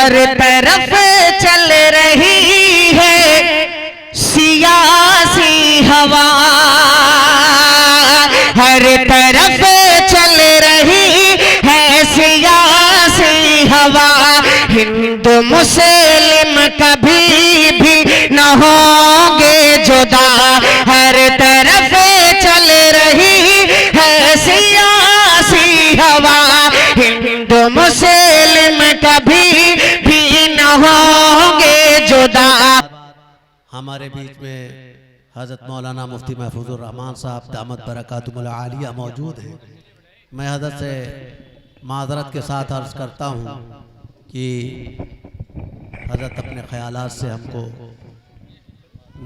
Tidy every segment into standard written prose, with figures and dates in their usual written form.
हर तरफ चल रही है सियासी हवा, हर तरफ चल रही है सियासी हवा। हिंदू मुस्लिम कभी भी न होंगे जुदा, हर तरफ चल रही है सियासी हवा। हिंदू मुस्लिम कभी भी न होंगे जुदा। हमारे बीच में हज़रत मौलाना मुफ्ती महफूजुर रहमान साहब दामत बरकातुहुल आलिया मौजूद हैं। मैं हज़रत से माज़रत के साथ अर्ज़ करता हूँ कि हज़रत अपने ख़यालात से हमको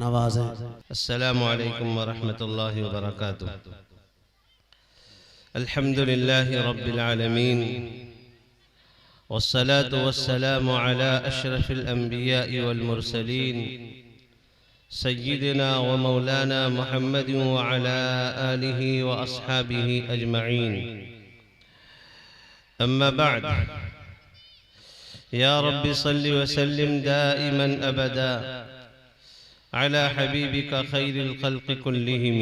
नवाजें। अस्सलामु अलैकुम व रहमतुल्लाहि व बरकातुहू। अल्हम्दुलिल्लाहि रब्बिल आलमीन वस्सलातु वस्सलामु अला अशरफिल अंबिया'i वल मुरसलीन सय्यिदिना व मौलाना मुहम्मदिन व अला आलिहि व अस्हाबिहि अजमईन। अम्मा बअद, या रब्बि सल्लि व सल्लिम दाइमन अबदा अला हबीबिका खैरिल खल्क़ि कुल्लिहिम।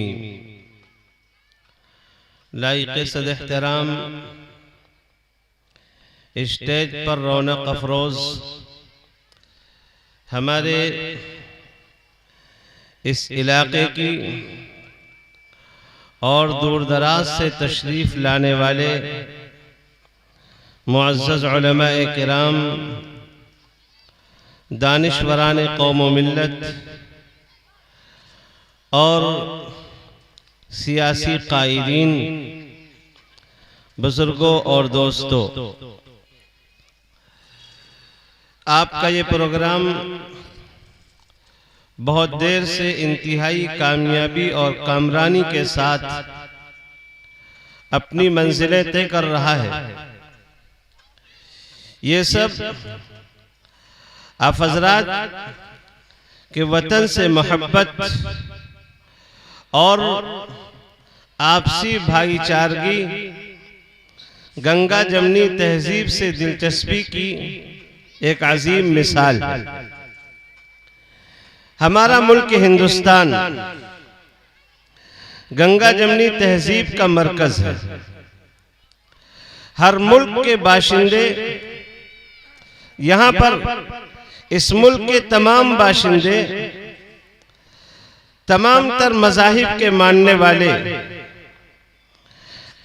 लाइक़े सद एहतराम स्टेज पर रौनक अफरोज हमारे इस इलाके की और दूर दराज से तशरीफ़ लाने वाले मुअज़्ज़ज़ उलमाए किराम, दानिशवरान कौम व मिल्लत और सियासी कायदीन, बुजुर्गों और दोस्तों, आपका ये प्रोग्राम बहुत देर से इंतहाई कामयाबी और कामरानी के साथ अपनी मंजिलें तय कर रहा है। ये सब आप हज़रात के वतन से मोहब्बत और आपसी भाईचारगी, गंगा जमनी तहजीब से दिलचस्पी की एक अजीम मिसाल। हमारा मुल्क हिंदुस्तान गंगा जमनी तहजीब का मरकज है। हर मुल्क के बाशिंदे यहाँ पर, इस मुल्क के तमाम बाशिंदे, तमाम तर मज़ाहिब के मानने वाले,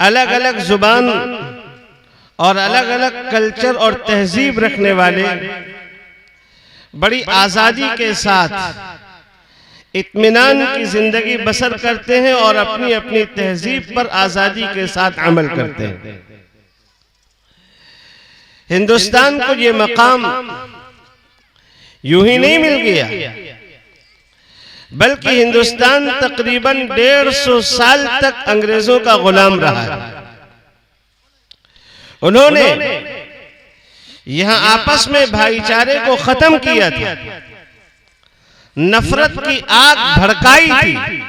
अलग अलग जुबान और अलग अलग कल्चर और तहजीब रखने वाले बड़ी आज़ादी के साथ इत्मीनान की जिंदगी बसर करते हैं और अपनी अपनी तहजीब पर आज़ादी के साथ अमल करते हैं। हिंदुस्तान को ये मकाम यूं ही नहीं मिल गया, बल्कि हिंदुस्तान तकरीबन 150 साल तक अंग्रेजों का गुलाम रहा है। उन्होंने यहां आपस में भाईचारे को खत्म किया था, नफरत की आग भड़काई थी।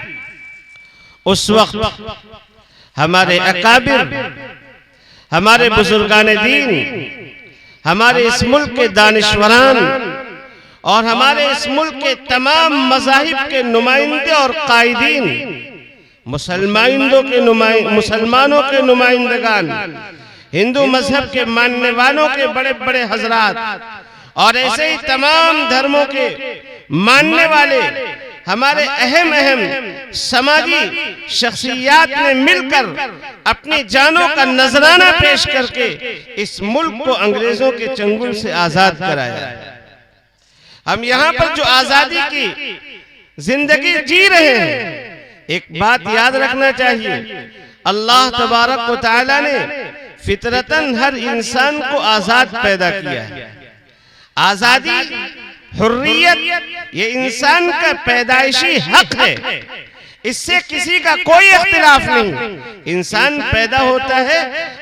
उस वक्त हमारे अकाबिर, हमारे बुजुर्गान दीन, हमारे इस मुल्क के दानिशवरान और हमारे इस मुल्क के तमाम मज़ाहिब के नुमाइंदे और कायदीन, मुसलमानों के नुमाइंदगान, हिंदू मजहब के मानने वालों के बड़े बड़े हजरात और ऐसे ही तमाम धर्मों के मानने वाले हमारे अहम अहम समाजी शख्सियात ने मिलकर अपनी जानों का नजराना पेश करके इस मुल्क को अंग्रेजों के चंगुल से आजाद कराया। हम यहाँ पर जो आजादी की जिंदगी जी रहे हैं, एक बात याद रखना चाहिए, अल्लाह तबारक व तआला ने फितरतन हर इंसान को आजाद पैदा किया है। आजादी, हुर्रियत ये इंसान का पैदाइशी हक है, इससे किसी का कोई इख्तिलाफ नहीं। इंसान पैदा होता है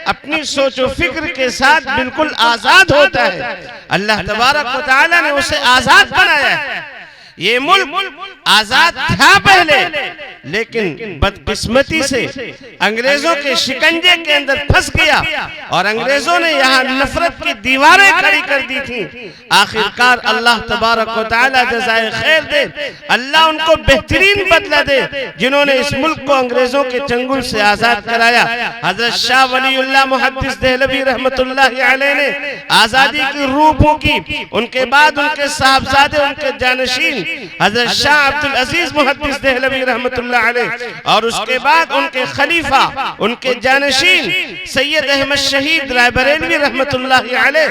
अपनी सोचो फिक्र के साथ, बिल्कुल आजाद होता है। अल्लाह तबारक व तआला ने उसे आजाद बनाया है। ये मुल्क आजाद था पहले, लेकिन बदकिस्मती से अंग्रेजों के शिकंजे के अंदर फंस गया और अंग्रेजों ने यहाँ नफरत की दीवारें खड़ी कर दी थी। आखिरकार अल्लाह तबारक व तआला जज़ाए खैर दे, अल्लाह उनको बेहतरीन बदला दे जिन्होंने इस मुल्क को अंग्रेजों के चंगुल से आजाद कराया। हजरत शाह वलीउल्लाह मुहद्दिस देहलवी रहमतुल्लाहि अलैह ने आजादी की रूह फूंकी। उनके बाद उनके साहबजादे, उनके जानशीन हजरत शाह अब्दुल अजीज मुहद्दिस देहलवी रहमतुल्लाह अलैह और उसके बाद उनके खलीफा, उनके जानशीन सैयद अहमद शहीद रायबरेलवी रहमतुल्लाहि अलैह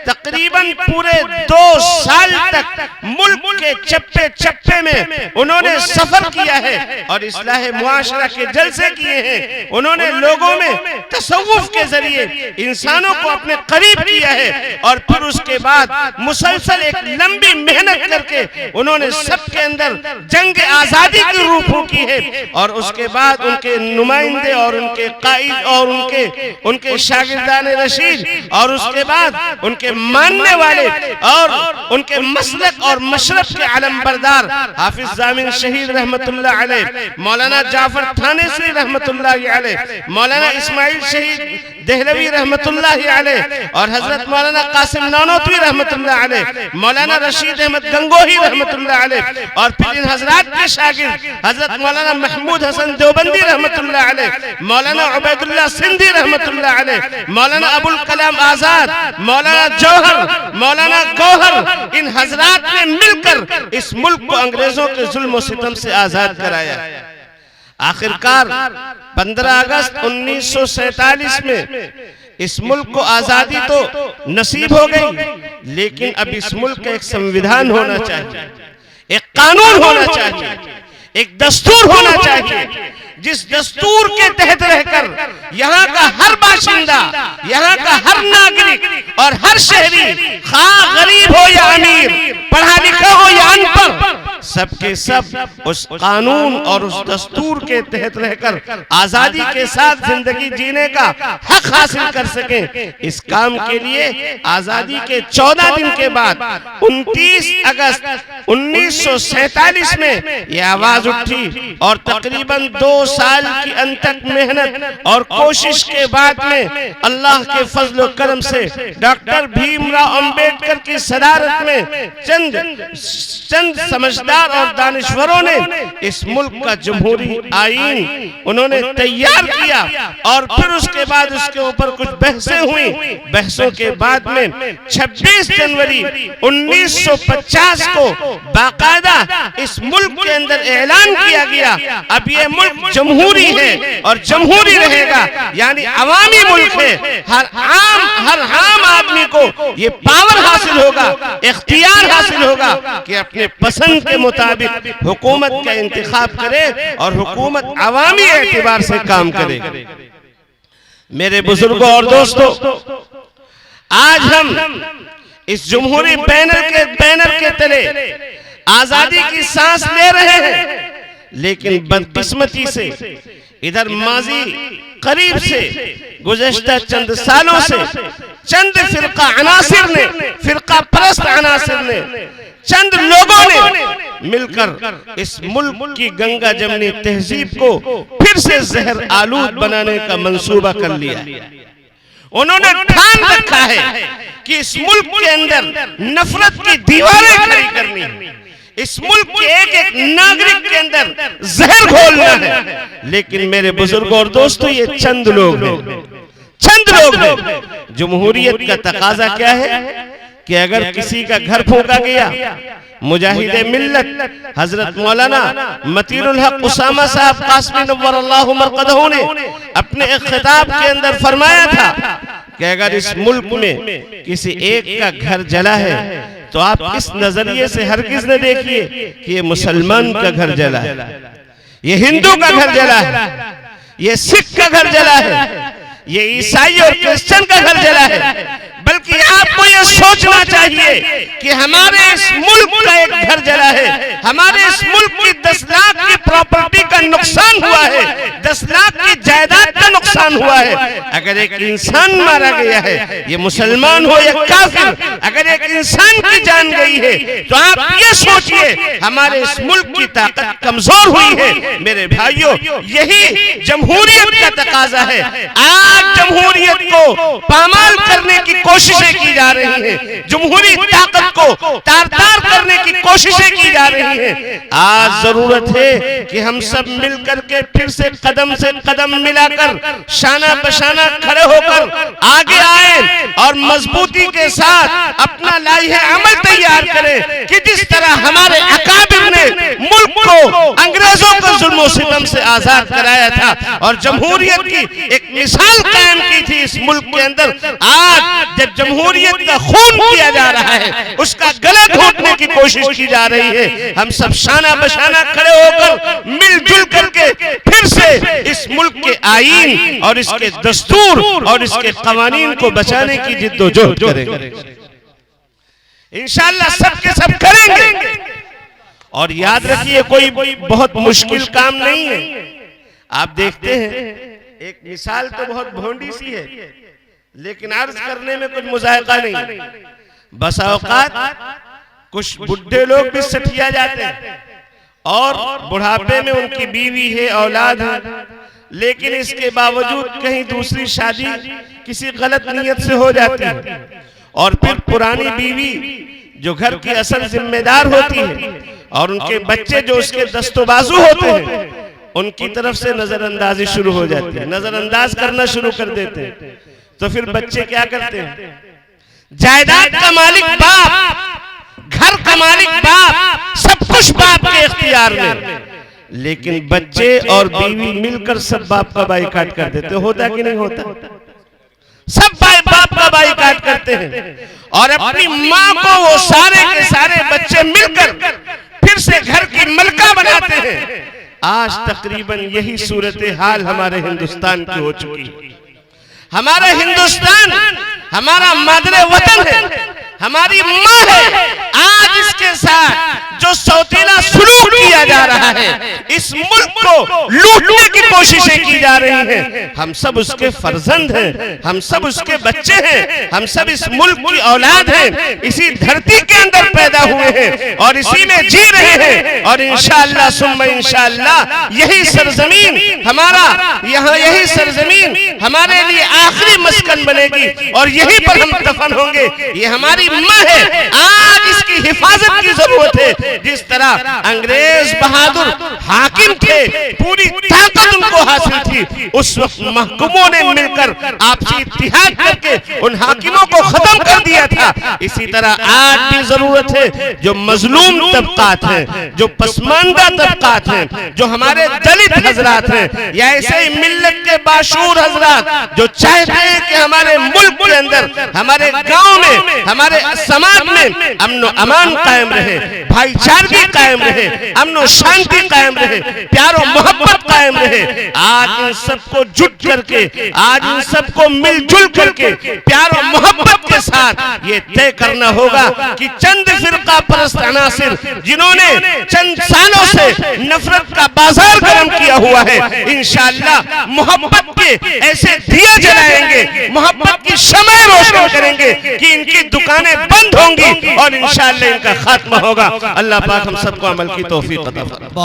तकरीबन पूरे 2 साल तक मुल्क के चप्पे चप्पे में उन्होंने सफर किया है और इस्लाह मुआशरा के जलसे किए हैं। उन्होंने लोगों में तसव्वुफ के जरिए इंसानों को अपने करीब किया है और फिर उसके बाद मुसलसल एक लंबी मेहनत करके उन्होंने सबके अंदर जंग आजादी की रूह फूंकी है। और उसके बाद उनके नुमाइंदे और उनके कायद और उनके शागिर्दान रशीद और उसके बाद उनके मानने वाले और उनके मसलक और मशरफ के अलमबरदार हाफिज जामिन शहीद रहमतुल्लाह अलैह, मौलाना जाफर थानेसरी रहमतुल्लाह अलैह, मौलाना इस्माइल शहीद देहलवी रहमतुल्लाह अलैह और हजरत मौलाना कासिम नानोतवी रहमतुल्लाह अलैह, मौलाना रशीद अहमद गंगोही रहमतुल्लाह अलैह और फिर इन हजरात के शागिर्द हजरत मौलाना महमूद हसन देवबंदी रहमतुल्लाह अलैह, मौलाना उबैदुल्लाह सिंधी रहमतुल्लाह अलैह, मौलाना अबुल कलाम आजाद, मौलाना जौहर, मौलाना गौहर, इन हजरात ने मिलकर इस मुल्क को अंग्रेजों के जुल्म और सितम से आजाद कराया। आखिरकार 15 अगस्त 1947 में इस मुल्क को आजादी तो नसीब हो गई, लेकिन अब इस मुल्क का एक संविधान होना चाहिए, एक कानून होना चाहिए, एक दस्तूर होना चाहिए, जिस दस्तूर के तहत रहकर यहाँ का हर बाशिंदा, यहाँ का हर नागरिक और हर शहरी, खा गरीब हो या अमीर, पढ़ा लिखा हो या अनपढ़, सबके सब उस कानून और उस दस्तूर के तहत रहकर आजादी के साथ जिंदगी जीने का हक हासिल कर सकें। इस काम के लिए आजादी के 14 दिन के बाद 29 अगस्त 1947 में यह आवाज उठी और तकरीबन 2 साल की अनथक मेहनत और कोशिश के बाद में अल्लाह के फजल और करम से डॉक्टर भीमराव अंबेडकर की सदारत में चंद समझदार और दानिश्वरों ने इस मुल्क का जमहूरी आईन उन्होंने तैयार किया और फिर उसके बाद उसके ऊपर कुछ बहसें हुई। बहसों के बाद में 26 जनवरी 1950 को बाकायदा इस मुल्क के अंदर ऐलान किया गया, अब ये मुल्क जमहूरी है और जमहूरी रहेगा, यानी अवामी मुल्क है। हर आम आदमी को ये पावर हासिल होगा, इख्तियार हासिल होगा कि अपने पसंद के मुताबिक हुकूमत का इंतखाब करे और हुकूमत अवामी एतबार से काम करे। मेरे बुजुर्गों और दोस्तों, आज हम इस जमहूरी बैनर के तले आजादी की सांस ले रहे हैं, लेकिन बदकिस्मती से इधर माजी करीब से गुज़श्ता चंद सालों से चंद फिरका परस्त अनासिर ने, चंद लोगों ने मिलकर इस मुल्क की गंगा जमनी तहजीब को फिर से जहर आलूद बनाने का मंसूबा कर लिया। उन्होंने ठान रखा है कि इस मुल्क के अंदर नफरत की दीवारें खड़ी करनी है, इस मुल्क के एक नागरिक के अंदर जहर घोलना है। लेकिन मेरे बुजुर्गों और दोस्तों, ये चंद लोग हैं। जमहूरियत का तकाजा क्या है कि अगर किसी का घर फूंका गया, मुजाहिद मिल्लत हजरत मौलाना मतीनुल हक उसामा साहब कासमी नव्वरल्लाहु मरकदहू ने अपने एक खिताब के अंदर फरमाया था कि अगर इस मुल्क में किसी एक का घर जला है तो आप इस नजरिए से हरगिज न देखिए कि ये मुसलमान का घर जला है, ये हिंदू का घर जला है, ये सिख का घर जला है, ये ईसाई और क्रिश्चियन का घर जला है, बल्कि आपको ये सोचना चाहिए कि हमारे इस मुल्क का एक घर जला है, हमारे इस मुल्क की 10 लाख की प्रॉपर्टी का नुकसान हुआ है, 10 लाख की जायदाद का नुकसान हुआ है। अगर एक इंसान मारा गया है, ये मुसलमान हो या काफिर, अगर एक इंसान की जान गई है तो आप ये सोचिए हमारे इस मुल्क की ताकत कमजोर हुई है। मेरे भाइयों, यही जमहूरियत का तकाजा है। आज जमहूरियत को पामाल करने की कोशिशें की जा रही हैं, जमहूरी ताकत को तार-तार करने की कोशिशें की जा रही हैं। आज जरूरत है कि हम सब मिलकर के फिर से कदम मिलाकर शाना बशाना खड़े होकर आगे आए और मजबूती के साथ अपना लाइहे अमल तैयार करें कि जिस तरह हमारे अकाबिर ने मुल्क को अंग्रेजों के जुल्म सितम से आजाद कराया था और जमहूरियत की एक मिसाल कायम की थी इस मुल्क के अंदर। आज जब जमहूरियत का खून किया जा रहा है, उसका गला घोटने की कोशिश की जा रही है, हम सब शाना बशाना खड़े होकर मिलजुल करके फिर से इस मुल्क के आईन और इसके दस्तूर और इसके कवानीन को बचाने की जिद्दोजहद करेंगे। इंशाअल्लाह सबके सब करेंगे। और याद रखिए, कोई बहुत मुश्किल काम नहीं है। आप देखते हैं, एक मिसाल तो बहुत भोंडी सी है, लेकिन अर्ज करने में कुछ मुजाहिका नहीं। बस औकात कुछ बुढ़े लोग भी सठिया जाते हैं और बुढ़ापे में उनकी बीवी है, औलाद है, लेकिन इसके बावजूद कहीं दूसरी शादी किसी गलत नीयत से हो जाती है और फिर पुरानी बीवी जो घर की असल जिम्मेदार होती है और उनके बच्चे जो उसके दस्तोबाजू होते हैं, उनकी तरफ से नजरअंदाजी शुरू हो जाती है, नजरअंदाज करना शुरू कर देते हैं। तो फिर बच्चे क्या करते हैं? जायदाद का मालिक बाप, घर का मालिक बाप, सब कुछ बाप के इख्तियार में, लेकिन बच्चे और बीवी मिलकर सब बाप का बाइकाट कर देते। होता कि नहीं होता? सब बाप का बाइकाट करते हैं और अपनी माँ को वो सारे के सारे बच्चे मिलकर फिर से घर की मलका बनाते हैं। आज तकरीबन यही सूरत हाल हमारे हिंदुस्तान की हो चुकी है। हमारा हिंदुस्तान हमारा मादरे वतन है, हमारी माँ है। आज इसके साथ जो सौतेला सलूक किया जा रहा है, इस मुल्क को लूटने की कोशिशें की जा रही हैं। हम सब उसके फर्जंद हैं, हम सब उसके बच्चे हैं, हम सब इस मुल्क की औलाद हैं, इसी धरती के अंदर पैदा हुए हैं और इसी में जी रहे हैं। और इंशाअल्लाह सुम्मा इंशाअल्लाह यही सरजमीन हमारा, यहाँ यही सरजमीन हमारे लिए आखिरी मस्कन बनेगी और यहीं पर हम दफन होंगे। ये हमारी माँ है, आज इसकी हिफाजत की जरूरत है। जिस तरह अंग्रेज बहादुर हाकिम थे, पूरी ताकत उनको हासिल थी, उस वक्त महकुमों ने मिलकर आपसी इत्तेहाद करके उन हाकिमों को खत्म कर दिया था। इसी तरह आज भी जरूरत है जो मजलूम तबकात हैं, जो पसमानदा तबकात हैं, जो हमारे दलित हजरात हैं, या ऐसे ही मिल्लत के बाशूर हजरात जो चाहते हैं कि हमारे मुल्क के अंदर, हमारे गांव में, हमारे समाज में अमन व अमान कायम रहे, भाईचारगी कायम रहे, अमन व शांति कायम रहे, प्यारो मोहब्बत कायम रहे। आज इन सबको जुट करके, आज इन सबको मिलजुल करके प्यारो मोहब्बत के साथ ये तय करना होगा कि चंद फिरका परस्त अनासिर जिन्होंने चंद सालों से नफरत का बाजार गर्म किया हुआ है, इंशाअल्लाह मोहब्बत के ऐसे दिया जलाएंगे, मोहब्बत की शमएं रोशन करेंगे कि इनकी दुकानें बंद होंगी और इंशाअल्लाह इनका खात्मा होगा। अल्लाह पाक हम सबको अमल की तौफीक अता फरमाए।